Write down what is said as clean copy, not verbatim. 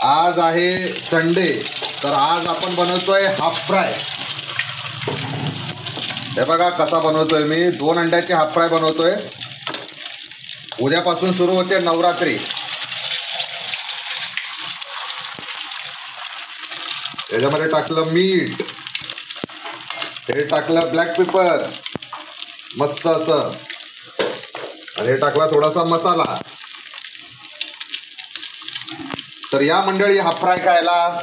आज आहे संडे, तर आज आपण बनवतोय हाफ फ्राय. हे बघा कसा बनवतोय मी. 2 अंड्याचे हाफ फ्राय बनवतोय. उद्यापासून सुरू होते नवरात्री. त्याच्यामध्ये टाकलं मीठ, हे टाकलं ब्लॅक पेपर मस्त असं, आणि हे टाकला थोडासा मसाला. तर या मंडळी हाफ फ्राय खायला